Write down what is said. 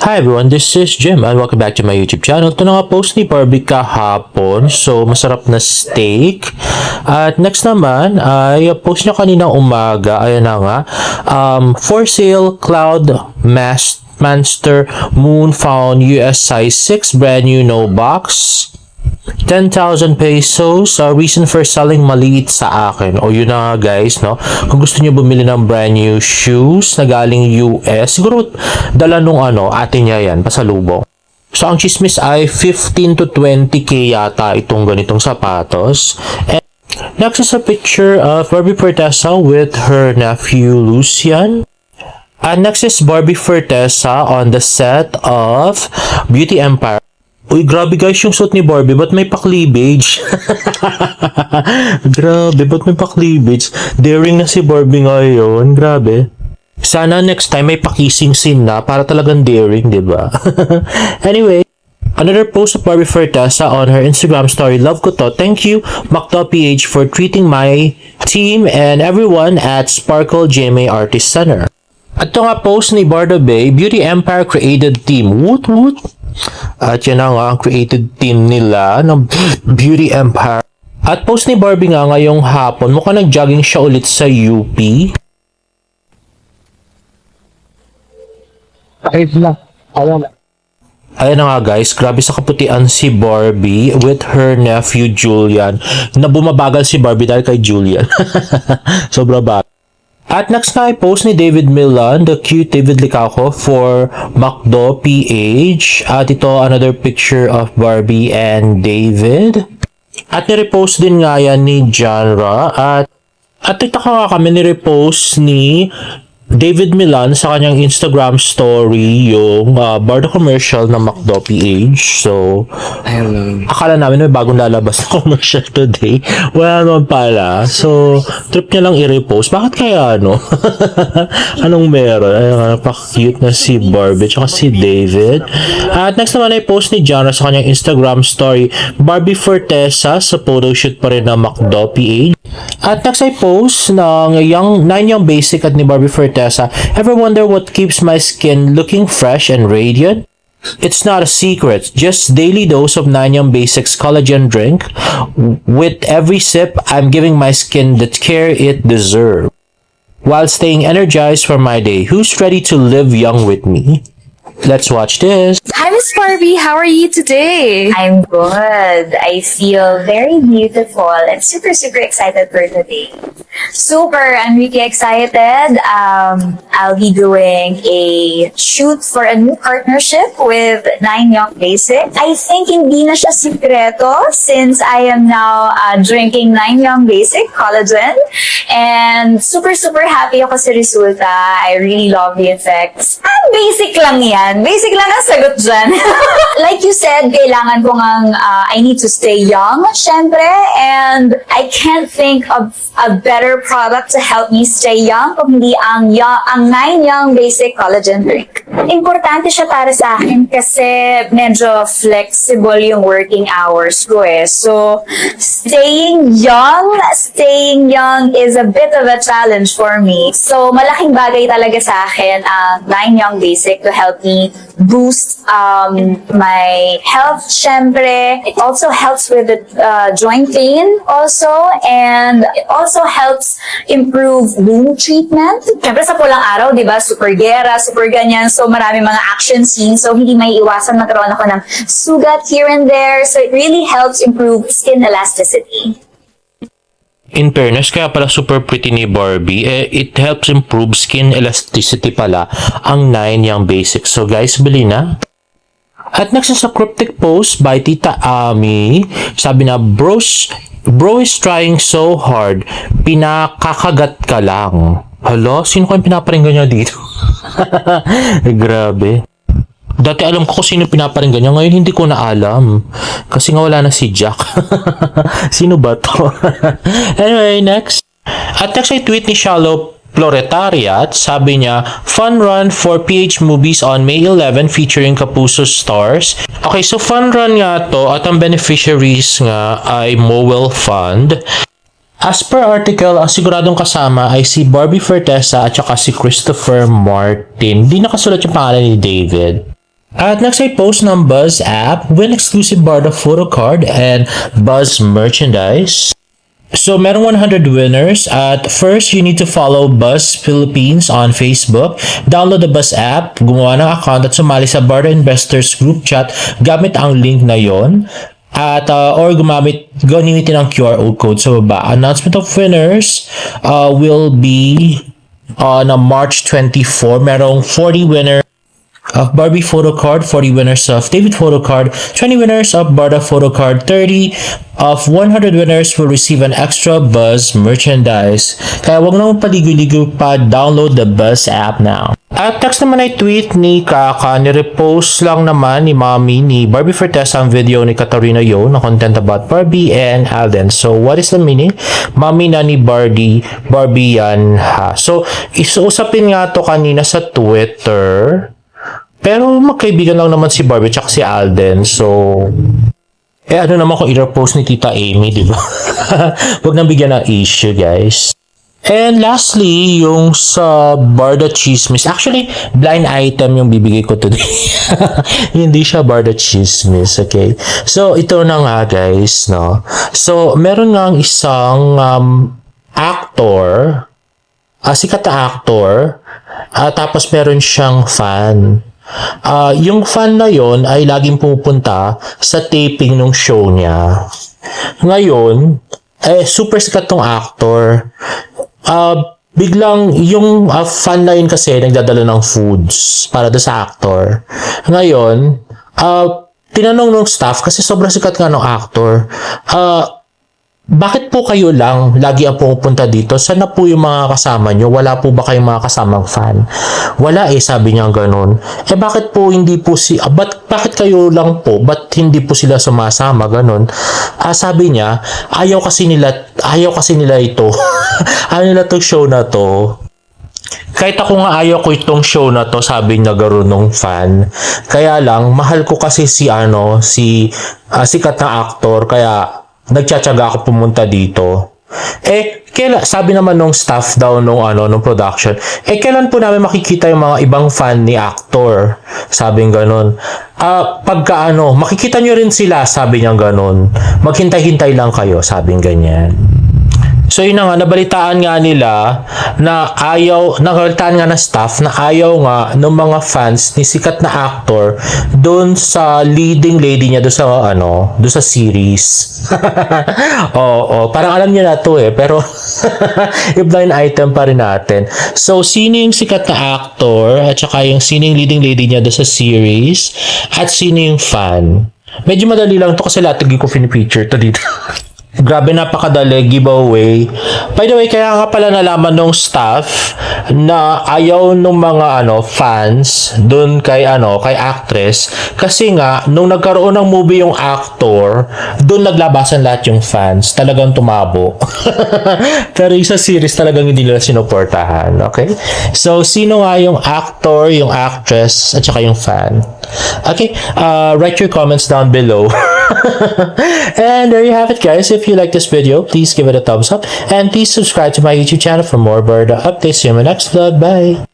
Hi everyone, this is Jim and welcome back to my YouTube channel. Ito na nga post ni Barbie kahapon. So, masarap na steak. At next naman ay post niya kanina umaga. Ayan na nga. For sale, Cloud Master Moon found US size 6, brand new, no box. 10,000 pesos. Reason for selling, maliit sa akin. O yun na nga guys, no? Kung gusto niyo bumili ng brand new shoes na galing US, siguro dala nung ate niya yan, pasalubong. So ang chismis ay 15 to 20k yata itong ganitong sapatos. And next is a picture of Barbie Fortesa with her nephew Lucian. And next is Barbie Fortesa on the set of Beauty Empire. Uy, grabe guys yung suit ni Barbie. Ba't may pa-cleavage? Grabe, ba't may pa-cleavage? Daring na si Barbie ngayon. Grabe. Sana next time may pa-kissing scene na para talagang daring, di ba? Anyway, another post of Barbie Fortesa on her Instagram story. Love ko to. Thank you, Macdo.ph, for treating my team and everyone at Sparkle GMA Artist Center. At ito nga post ni Bardo Bay, Beauty Empire Created Team. Woot woot! At yan na nga ang created team nila ng Beauty Empire. At post ni Barbie nga ngayong hapon, mukhang nag-jogging siya ulit sa UP. Ayan na nga guys, grabe sa kaputian si Barbie with her nephew Julian. Na bumabagal si Barbie dahil kay Julian. Sobra ba? At next na i-post ni David Milan, the cute David Licaco for Macdo PH. At ito another picture of Barbie and David. At nirepost din nga yan ni Janra. At ito nga kami nirepost ni David Milan sa kanyang Instagram story yung Bardo commercial na Macdo PH. So, akala namin may bagong lalabas na commercial today. Wala naman pala. So, trip niya lang i-repost. Bakit kaya Anong meron? Ayun, napaka-cute na si Barbie tsaka si David. At next naman ay post ni Jana sa kanyang Instagram story. Barbie Fortesa sa photoshoot pa rin ng Macdo PH. At next ay post ng 9 Young Basic at ni Barbie Fortesa. Ever wonder what keeps my skin looking fresh and radiant? It's not a secret, just daily dose of 9 Young Basics collagen drink. With every sip, I'm giving my skin the care it deserves, while staying energized for my day. Who's ready to live young with me? Let's watch this. Hi, Miss Barbie. How are you today? I'm good. I feel very beautiful and super excited for today. Super. I'm really excited. I'll be doing a shoot for a new partnership with 9 Young Basic. I think hindi na siya sikreto since I am now drinking 9 Young Basic collagen. And super happy ako sa resulta. I really love the effects. Basic lang yan. Basic lang ang sagot dyan. Like you said, kailangan ko ngang I need to stay young, syempre. And I can't think of a better product to help me stay young kung hindi ang 9 Young Basic Collagen Drink. Importante siya para sa akin kasi medyo flexible yung working hours ko eh. So, staying young is a bit of a challenge for me. So, malaking bagay talaga sa akin ang 9 Young Basic to help me boost my health, syempre. It also helps with the joint pain also, and it also helps improve wound treatment. Syempre sa pulang araw, di ba? Super gera, super ganyan. So marami mga action scenes. So hindi may iwasan magkaroon ako ng sugat here and there. So it really helps improve skin elasticity. In fairness, kaya pala super pretty ni Barbie, it helps improve skin elasticity pala ang 9 Young Basics. So guys, bili na. At next is a cryptic post by Tita Ami. Sabi na, bro is trying so hard, pinakakagat ka lang. Hala, sino kayong pinaparinggan niya dito? Grabe. Dati alam ko kung sino pinaparinggan niya, ngayon hindi ko na alam. Kasi nga wala na si Jack. Sino ba to? Anyway, next. At next ay tweet ni Shallow Proletariat. Sabi niya, fun run for PH Movies on May 11 featuring Kapuso stars. Okay, so fun run nga to at ang beneficiaries nga ay Mowell Fund. As per article, ang siguradong kasama ay si Barbie Fortesa at saka si Christopher Martin. Di nakasulat yung pangalan ni David. At next ay post ng Buzz app, win exclusive Barda photo card and Buzz merchandise. So, merong 100 winners. At first, you need to follow Buzz Philippines on Facebook. Download the Buzz app, gumawa ng account at sumali sa Barda Investors Group Chat gamit ang link na yon. At or gamitin ang QR code sa baba. Announcement of winners will be on March 24. Merong 40 winners of Barbie photo card, 40 winners of David photo card, 20 winners of Barda photo card, 30 of 100 winners will receive an extra Buzz merchandise. Kaya wag nang paligoy-ligoy pa, download the Buzz app now. At next naman ay tweet ni Kaka, nirepost lang naman ni Mommy ni Barbie Fortes ang video ni Katarina Yo na content about Barbie and Alden. So, what is the meaning? Mommy na ni Barbie yan ha. So, usapin nga to kanina sa Twitter. Pero magkaibigan lang naman si Barbie at si Alden. So, ano naman kung i-repost ni Tita Amy, di ba? Huwag nang bigyan ng issue, guys. And lastly, yung sa Barda Chismis. Actually, blind item yung bibigay ko today. Hindi siya Barda Chismis, okay? So, ito na nga, guys, no? So, meron nga isang actor, sikat na actor, tapos meron siyang fan. Yung fan na yon ay laging pumupunta sa taping ng show niya. Ngayon, super sikat tong actor. Biglang yung fan na yun kasi nagdadala ng foods para sa actor. Ngayon, tinanong ng staff kasi sobrang sikat nga ng actor. Bakit po kayo lang lagi ang pumupunta dito? Saan na po yung mga kasama nyo? Wala po ba kayong mga kasamang fan? Wala sabi niya ganun. Bakit po hindi po bakit kayo lang po? Ba't hindi po sila sumasama? Ganun. Sabi niya, ayaw kasi nila ito. Ayaw nila itong show na to. Kahit ako nga ayaw ko itong show na to, sabi niya garo nung fan. Kaya lang, mahal ko kasi sikat na aktor, kaya nagtsatsaga ako pumunta dito. Sabi naman nung staff daw nung production, kailan po namin makikita yung mga ibang fan ni actor? Sabi ng ganun. Pagka makikita nyo rin sila, sabi niya ganun. Maghintay-hintay lang kayo, sabi ng ganyan. So yun na nga, nabalitaan nga nila na nabalitaan nga na staff na ayaw nga ng mga fans ni sikat na actor doon sa leading lady niya doon sa series. Oo, parang alam niya na to pero i-blind item pa rin natin. So, sino yung sikat na actor at saka yung sino yung leading lady niya doon sa series at sino yung fan. Medyo madali lang to kasi lahat ko pinipicture to dito. Grabe, napakadali, giveaway. By the way, kaya nga pala nalaman ng staff na ayaw ng mga fans doon kay actress kasi nga nung nagkaroon ng movie yung actor, doon naglabasan lahat yung fans. Talagang tumabo. Pero yung sa series talagang hindi nila sinuportahan, okay? So, sino nga yung actor, yung actress, at saka yung fan? Okay, write your comments down below. And there you have it, guys. If you like this video, please give it a thumbs up and please subscribe to my YouTube channel for more Barda updates. See you in my next vlog. Bye.